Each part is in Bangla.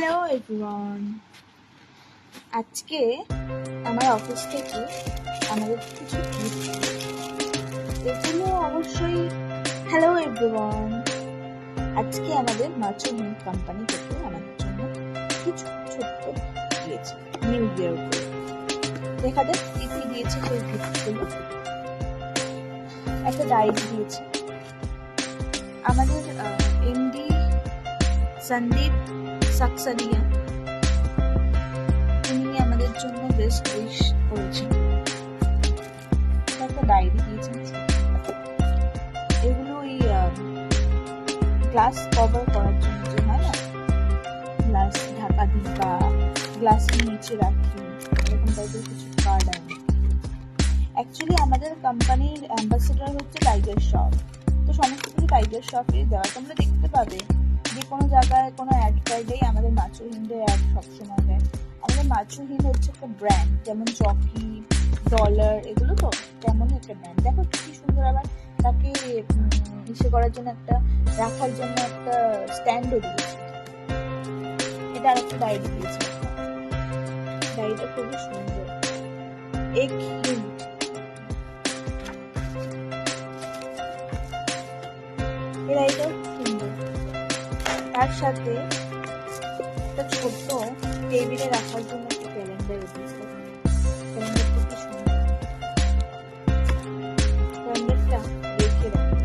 হ্যালো এভরিওয়ান, আজকে আমার অফিস থেকে আমাদের কিছু গিফট, এগুলো অবশ্যই হ্যালো এভরিওয়ান, আজকে আমাদের মাচো হিন্দ কোম্পানি থেকে আমাদের জন্য কিছু ছোট্ট দিয়েছে নিউ ইয়ার উপরে। দেখা যাক কি কি দিয়েছে সেই গিফটগুলো। একটা ডায়েরি দিয়েছে আমাদের এমডি সন্দীপ সাকসারিয়া, তিনি আমাদের জন্য বেস্ট উইশ করেছেন। একটা ডায়েরি দিয়েছেন, এগুলো ওই গ্লাস কভার করার জন্য যে হয় না, গ্লাস ঢাকা দিই বা গ্লাসের নিচে রাখি, এরকম টাইপের কিছু কার্ড আছে। অ্যাকচুয়ালি আমাদের কোম্পানির অ্যাম্বাসেডার হচ্ছে টাইগার শ্রফ, তো সমস্ত কিছু টাইগার শ্রফের দেওয়া। তোমরা দেখতে পাবে যে কোনো জায়গায় কোনো অ্যাড কার্ডেই আমাদের মাচো হিন্দের অ্যাড সবসময় দেয়। আমাদের মাচো হিন্দ হচ্ছে একটা ব্র্যান্ড, যেমন চকি, ডলার, এগুলো তো তেমনই একটা ব্র্যান্ড। দেখো কি সুন্দর, আবার তাকে ইসে করার জন্য একটা রাখার জন্য একটা স্ট্যান্ডও দিয়েছে। এটা আর একটা ডায়েরি দিয়েছে, ডায়েরিটা খুবই সুন্দর। এক হিন্দ এই ডায়েরিটাও সুন্দর। তার সাথে একটা ছোট্ট টেবিলে রাখার জন্য একটা ক্যালেন্ডার দিয়েছে। ক্যালেন্ডারটা কি সুন্দর, ক্যালেন্ডারটা রেখে রাখো।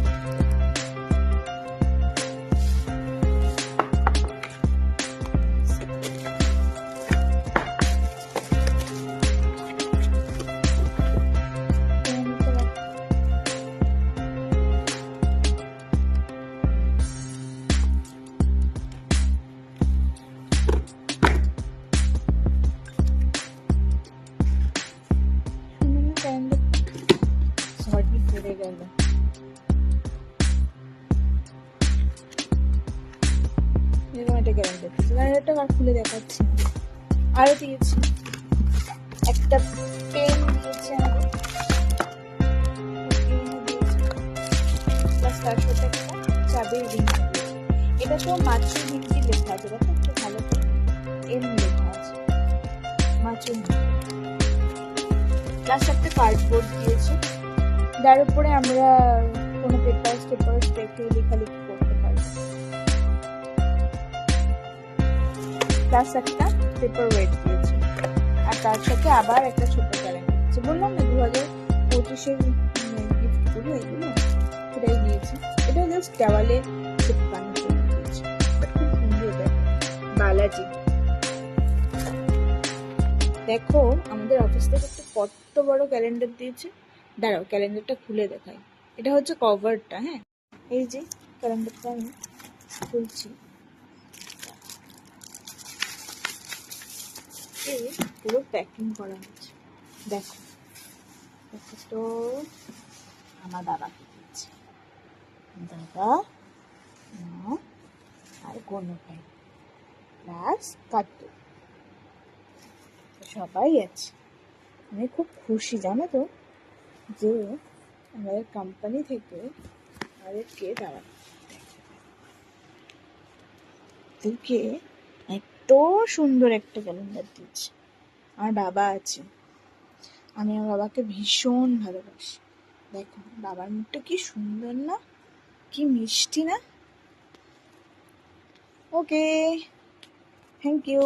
সরি পড়ে গেল। এরকম একটা ক্যালেন্ডারটা আর খুলে দেখাচ্ছি। আরো দিয়েছি একটা পেন দিয়েছে আমাদের, প্লাস তার সাথে একটা চাবির রিং দিয়েছে। এটা তো মাচো হিন্দি লেখা আছে, দেখো একটু ভালো করে এম লেখা আছে মাচো হিন্দি। প্লাস একটা কার্ডবোর্ড দিয়েছে, যার উপরে আমরা কোনো পেপার রেখে লেখালেখি করতে পারি। প্লাস একটা পেপার ওয়েট দিয়েছে, আর তার সাথে আবার একটা ছোট ক্যালেন্ডার দিয়েছে। বললাম না 2025-এর গিফটগুলো এগুলো, সেটাই দিয়েছে। এটা জাস্ট দেওয়ালে চিপকানোর জন্য দিয়েছে, বাট খুব সুন্দর। বালাজি, দেখো আমাদের অফিস থেকে একটা কত বড় ক্যালেন্ডার দিয়েছে। দাঁড়াও ক্যালেন্ডারটা খুলে দেখাই। এটা হচ্ছে কভারটা, হ্যাঁ এই যে ক্যালেন্ডারটা আমি খুলছি, পুরো প্যাকিং করা হয়েছে। দেখো দেখো তো আমার বাবাকে দিয়েছে, দাদা, মা আর কোনো ভাই প্লাস কাটু, সবাই আছে। আমি খুব খুশি, জানো তো, যে আমাদের কোম্পানি থেকে আমাদেরকে তোকে এত সুন্দর একটা ক্যালেন্ডার দিচ্ছে। আমার বাবা আছে, আমি আমার বাবাকে ভীষণ ভালোবাসি। দেখো বাবার মুখটা কি সুন্দর না, কি মিষ্টি না। ওকে, থ্যাংক ইউ।